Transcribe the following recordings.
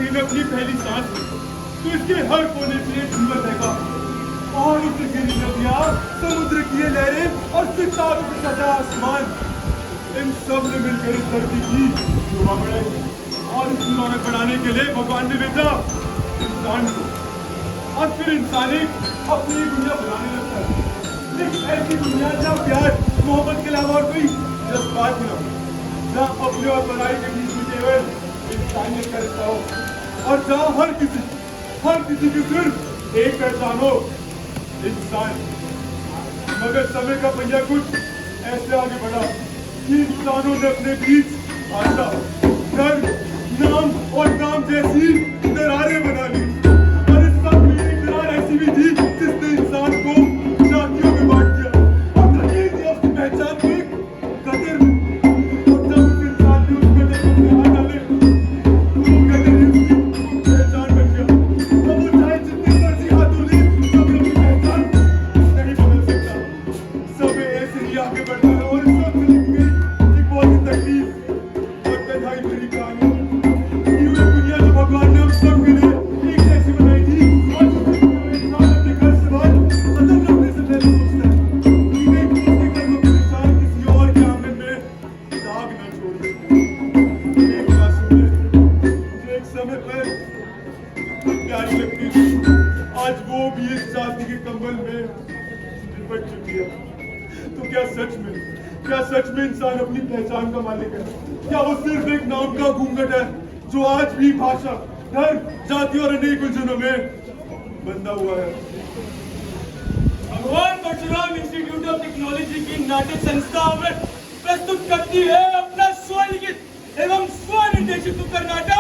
दिन अपनी पहली सांस ली तो इसके हर कोने से एक झूमर देखा और उस गिरी नदियां, समुद्र की ये लहरें और सितारों से सजा आसमान, इन सब ने मिलकर इस धरती की शोभा बढ़ाई और इस रौनक बढ़ाने के लिए भगवान ने भेजा इंसान को। और फिर इंसान अपनी दुनिया बनाने लगता है, लेकिन ऐसी दुनिया जहाँ प्यार मोहब्बत के अलावा और कोई जज्बात न हो, जहाँ अपने और बुराई के बीच में केवल इंसानियत का रिश्ता हो और जहाँ हर किसी की सिर्फ एक पहचान हो, इंसान। मगर समय का पहिया कुछ ऐसे आगे बढ़ा कि इंसानों ने अपने बीच भाषा, धर्म, नाम और काम जैसी दरारें बना ली और इस सब में एक दरार ऐसी भी थी जिसने इंसान को जातियों में बांट दिया और तकलीफ दिया उसकी पहचान को एक कदर में। और जब उस इंसान ने उस कदर को अपने हाथ डाले तो वो कदर ही उसकी पहचान बन गया। अब वो चाहे जितनी मर्जी हाथों ले कभी अपनी पहचान नहीं बदल सकता। समय ऐसे ही आगे बढ़ता है और इस सब से लिखी गई एक बहुत ही तकलीफ और तन्हाई भरी कहानी। दुनिया जो भगवान ने हम सब के लिए एक जैसी बनाई थी और इंसान अपने घर से बाहर कदम रखने से पहले सोचता है कि कहीं उसके कदमों के निशान किसी और के आंगन में दाग न छोड़ दे। एक मासूम जो एक समय पर प्यारी लगती थी, आज वो भी इस जाति के कंबल में लिपट चुकी है। तो क्या सच में इंसान अपनी पहचान का मालिक है? क्या वो सिर्फ एक नाम का घूंघट है जो आज भी भाषा, धर्म, जाति और अनेक उलझनों में बंधा हुआ है? भगवान परशुराम इंस्टीट्यूट ऑफ टेक्नोलॉजी की नाट्य संस्था में प्रस्तुत करती है अपना स्वलिखित एवं स्वनिर्देशित नुक्कड़ नाटक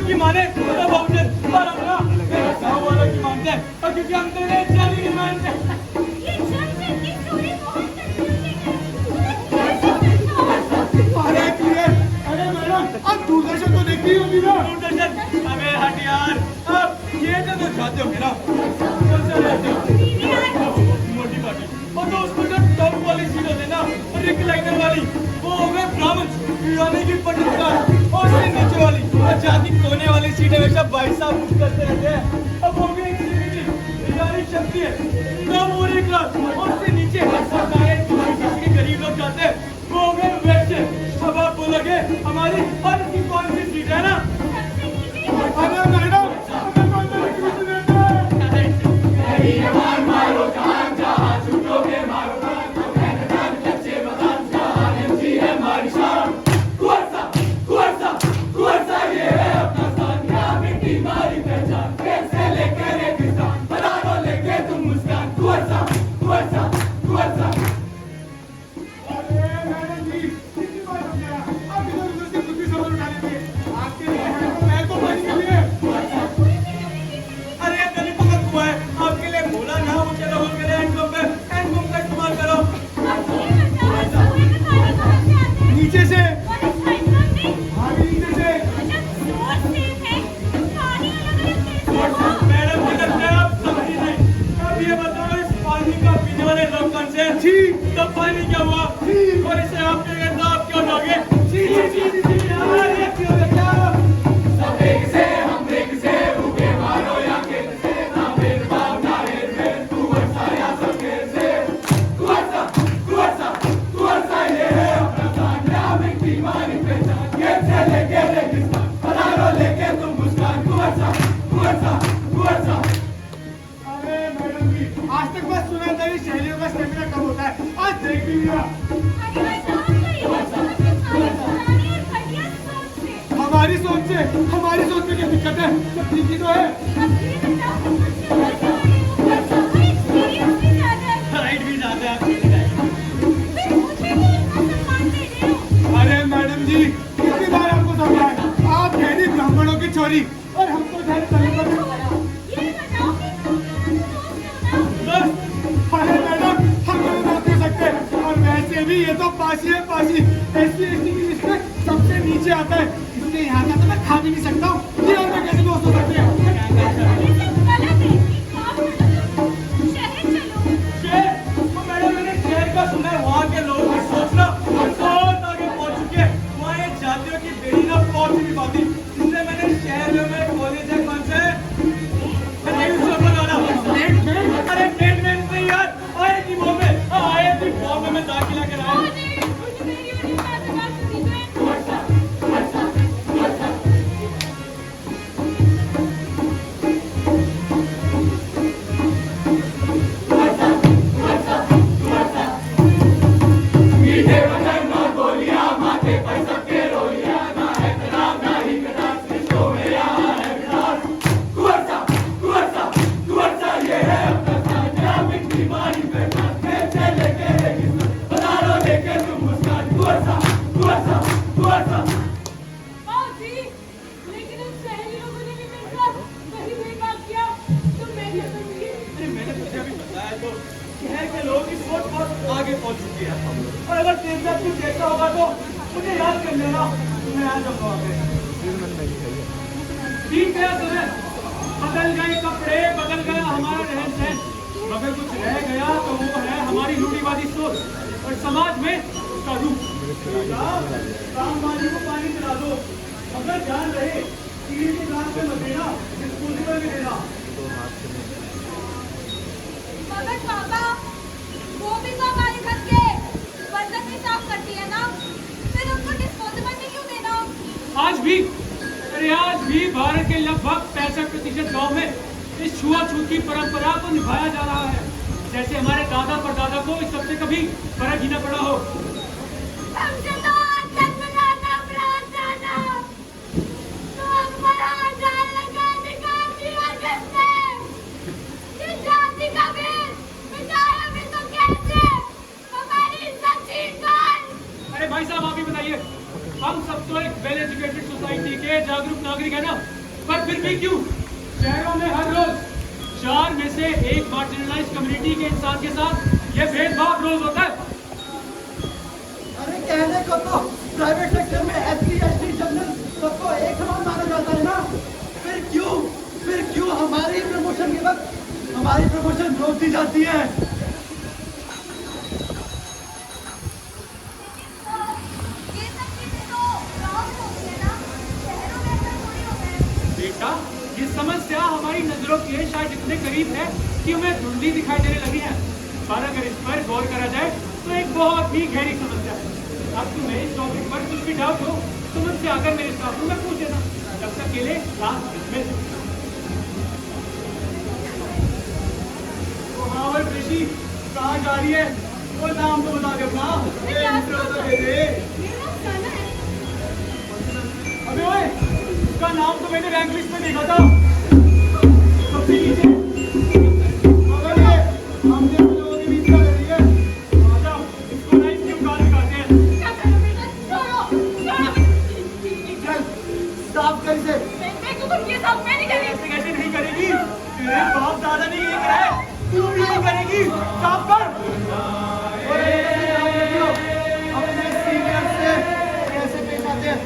की माने तो बहुजन पर अपना मेरा गाँव वालों की मानते हैं और क्योंकि हम तेरे जाति की मानते हैं। अरे मैडम अब दूरदर्शन तो देखती होगी ना। दूरदर्शन अबे हट यार, अब ये तो जाते होंगे ना मोटी पार्टी और तो उसको जो टॉप वाली सीट होती है ना रिक्लाइनर वाली वो हो गए मंच यानी कि पंडित का और उससे नीचे वाली और जाति कोने वाली सीटें हमेशा भाई साहब कुछ करते रहते हैं। अब हो गई एक्टिविटी यानी शक्ति है ना पूरी क्लास और उससे नीचे सरकारी के गरीब लोग जाते हैं वो हो गए वैसे। अब आप बोलोगे हमारी हर की कौन सी सीट है ना? अरे मैडम हमें कौन सा एक्टिविटी देते हैं? मारो जान जहां छूटोगे मारो पानी क्या हुआ और इसे आप क्यों लोगे? सब एक से हम एक से उगे मारो या के ना भेदभाव ना हेर तू वर्षा या सब खेल से कुआसा ये है अपना सामना में बीमारी पहचान के से लेके रेगिस्तान पधारो लेके तुम मुस्कान कुआसा। अरे मैडम जी आज तक बस सुना था ये शहरियों का स्टेमिना कम होता है, आज देख भी लिया। हमारी सोच में क्या दिक्कत है? सब ठीक ही तो है। हाइट भी ज्यादा है। अरे मैडम जी कितनी बार आपको समझाए, आप ठहरी ब्राह्मणों की छोरी और हमको अरे मैडम हम बात कर सकते हैं और वैसे भी ये तो पासी है पासी एससी एसटी की लिस्ट में सबसे नीचे आता है, इसलिए यहाँ का तो मैं खा भी नहीं सकता हूँ। ये और मैं कैसे दोस्त हो सकते हैं? मैडम मैंने शहर का सुना है वहाँ के लोग की सोच ना बहुत आगे पहुँच चुके हैं। वहाँ ये जातियों की बेड़ी ना पहुँच नहीं पाती, इसलिए मैंने शहर में कॉलेज है कौन से अरे टेटमेंट नहीं यार आईआईटी बॉम्बे में दाखिला कराया। शहर के लोगों की सोच बहुत आगे पहुंच चुकी है और अगर तेज साहब कुछ देखा होगा तो मुझे याद कर लेना, मैं आ जाऊंगा। ठीक है तुम्हें बदल गए कपड़े बदल गया हमारा रहन सहन, मगर कुछ रह गया तो वो है हमारी रूढ़िवादी सोच और समाज में उसका रूप। रामबाजी को पानी पिला दो मगर ध्यान रहे कीड़ी के ग्लास में मत देना, डिस्पोजेबल में देना। मगर पापा वो भी तो हमारे घर के बर्तन भी साफ करती है ना, फिर उनको डिस्पोजेबल में क्यों देना? आज भी भारत के लगभग 65% गाँव में इस छुआछूत की परंपरा को निभाया जा रहा है, जैसे हमारे दादा परदादा को इस सबसे कभी फर्क ही न पड़ा हो। हमसे तो आज तक बनाना प्रार्थना तो हमारा जान लगा निकाल दिया जिसने ये जाति का भेद मिटाया भी तो कैसे हमारी इज्जत छीन कर। अरे भाई साहब आप ही बताइए, हम सब तो एक वेल एजुकेटेड सोसाइटी के जागरूक नागरिक है ना, पर फिर भी क्यों शहरों में हर रोज 4 में से 1 मार्जिनलाइज्ड कम्युनिटी के इंसान के साथ ये भेदभाव रोज होता है। अरे कहने को तो प्राइवेट सेक्टर में एससी एसटी जनरल सबको एक समान माना जाता है ना, फिर क्यों हमारी प्रमोशन के वक्त हमारी प्रमोशन रोक दी जाती है? ये सब समुद्रों के शायद इतने करीब है कि हमें धुंधली दिखाई देने लगी है। पर अगर इस पर गौर करा जाए तो एक बहुत ही गहरी समस्या है। अब तुम्हें इस टॉपिक पर कुछ भी डाउट हो तो मुझसे आकर मेरे स्टाफ रूम में पूछ लेना। तब तक के लिए लास्ट में हाँ भाई कृषि कहाँ जा रही है? वो नाम तो बता दे अपना। इंट्रो तो दे दे। अबे ओए, उसका नाम तो मैंने रैंक लिस्ट में देखा था, सबसे नीचे। मगर ये हमने हम लोगों के बीच का ले रही है। आजा, इसको ना इसके उतार दिखाते हैं। क्या करो बेटा? छोड़ो। चल, साफ कर इसे। मैं तो ये सब मैं नहीं करी। ऐसे कैसे नहीं करेगी? तेरे बाप दादा ने ये करा है, तू भी नहीं करेगी। साफ कर। और ये ध्यान रखियो, अपने सीनियर से कैसे पेश आते हैं।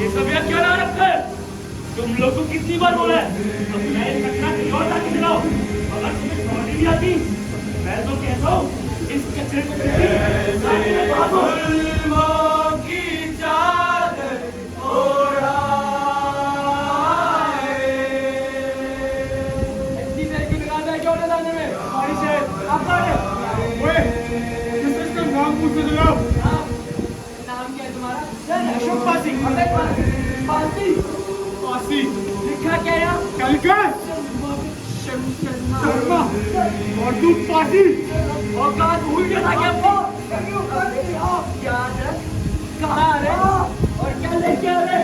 ये सब यार क्या ना रखा है? तुम लोग को कितनी बार बोला है? अब मैं एक कचरा कहीं और जाके मिलाओ। अगर तुम्हें समझ नहीं आती, मैं तो कहता हूँ इस कचरे को ऐसी तरह की निकालता है क्यों ना जाने में? बारिश है, आप कौन है? ओए, किस इसका नाम पूछ के जनाब? नाम क्या है तुम्हारा? अशोक पासी। पासी? पासी। लिखा क्या है यहाँ? कलका? शर्मा। और तू पासी? औकात भूल गया था क्या वो? याद है? कहाँ आ रहे? और क्या लेके आ रहे?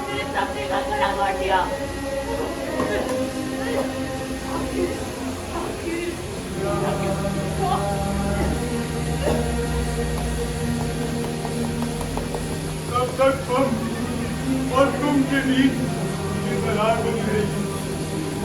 मेरे सपने का गला काट दिया। तब तक हम और तुम के बीच ये दरार बनी रहेगी।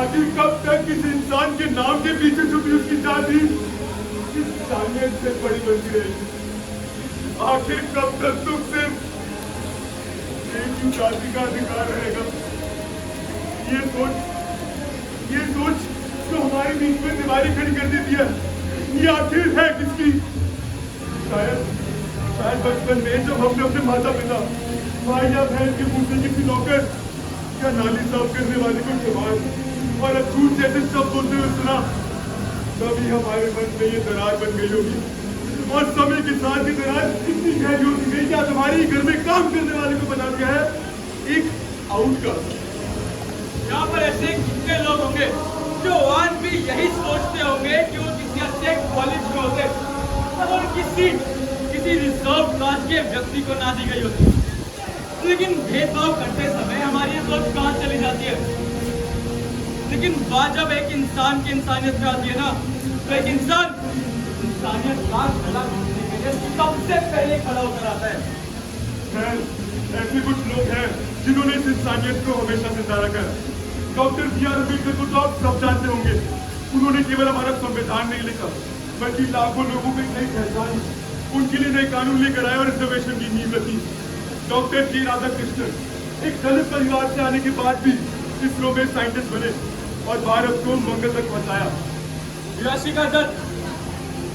आखिर कब तक इस इंसान के नाम के पीछे छुपी उसकी जाति इस इंसानियत से बड़ी बनती रहेगी। आखिर कब तक तुम सिर्फ एक ही जाति का अधिकार रहेगा। ये सोच जो हमारे बीच में दीवारें खड़ी कर देती है, ये आखिर है किसकी? शायद बचपन में जब हमने अपने माता पिता, भाई या बहन के मुंह से किसी नौकर या नाली साफ करने वाले को जवान और अछूत जैसे शब्द बोलते हुए सुना, तभी हमारे मन में ये दरार बन गई होगी। और समय के साथ ये दरार इतनी गहरी होती गई कि आज हमारे घर में काम करने वाले को बना दिया है एक आउटकास्ट। यहाँ पर ऐसे कितने लोग होंगे जो आज भी यही सोचते होंगे कि वो किसी अच्छे कॉलेज में होते और किसी रिजर्व कास्ट के व्यक्ति को ना दी गई होती। लेकिन भेदभाव करते समय हमारी ये सोच कहाँ चली जाती है? लेकिन बात जब एक इंसान की इंसानियत में आती है ना, तो एक इंसान इंसानियत का गला घोटने के लिए सबसे पहले खड़ा होकर आता है। ऐसे कुछ लोग हैं जिन्होंने इस इंसानियत को हमेशा सितारा कर। Doctor B R. अम्बेडकर को तो आप सब जानते होंगे। उन्होंने केवल हमारा संविधान नहीं लिखा, बल्कि लाखों लोगों को एक नई पहचान, उनके लिए नए कानून लेकर आए और रिजर्वेशन की नींव रखी। डॉक्टर के राधाकृष्णन एक दलित परिवार से आने के बाद भी इसरो में साइंटिस्ट बने और भारत को मंगल तक पहुंचाया। याशिका दत्त,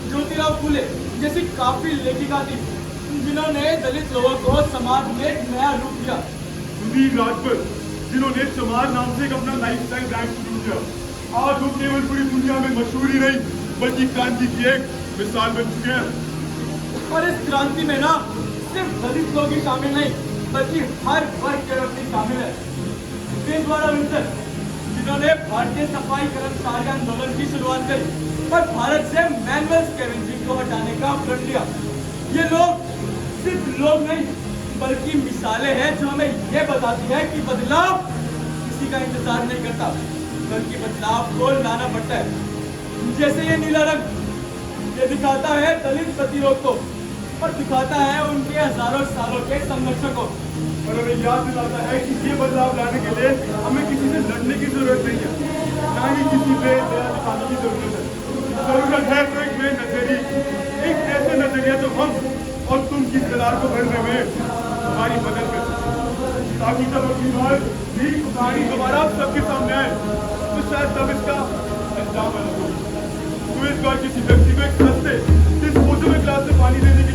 ज्योतिराव फूले जैसी काफी लेखिका थी जिन्होंने दलित लोगों को समाज में एक नया रूप दिया। वीर राजपूत, जिन्होंने चमार नाम से एक अपना लाइफस्टाइल ब्रांड शुरू किया। आज वो केवल पूरी दुनिया में मशहूर ही नहीं, बल्कि क्रांति की एक मिसाल बन चुके हैं। और इस क्रांति में ना सिर्फ दलित लोग ही शामिल नहीं, बल्कि हर वर्ग के व्यक्ति शामिल है। द्वारा विंटर, जिन्होंने भारतीय सफाई कर्मचारी आंदोलन की शुरुआत करी और भारत से मैनुअल स्कैवेंजिंग को हटाने का प्रण लिया। ये लोग सिर्फ लोग नहीं, बल्कि मिसालें हैं जो हमें ये बताती है कि बदलाव किसी का इंतजार नहीं करता, बल्कि बदलाव को लाना पड़ता है। जैसे ये नीला रंग, ये दिखाता है दलित प्रतिरोध को और दिखाता है उनके हजारों सालों के संघर्षों को, और हमें याद दिलाता है कि ये बदलाव लाने के लिए हमें किसी से लड़ने की जरूरत नहीं है, ना ही किसी पे दया दिखाने की जरूरत है। जरूरत है तो एक नए नजरिए, एक ऐसे नजरिया जो हम और तुम की दरार को भरने में हमारी मदद कर, ताकि जब अगली बार भी कहानी दोबारा सबके सामने आए तो शायद तब इसका अंजाम अलग हो। तो इस बार किसी व्यक्ति को एक सस्ते डिस्पोजेबल ग्लास से पानी देने के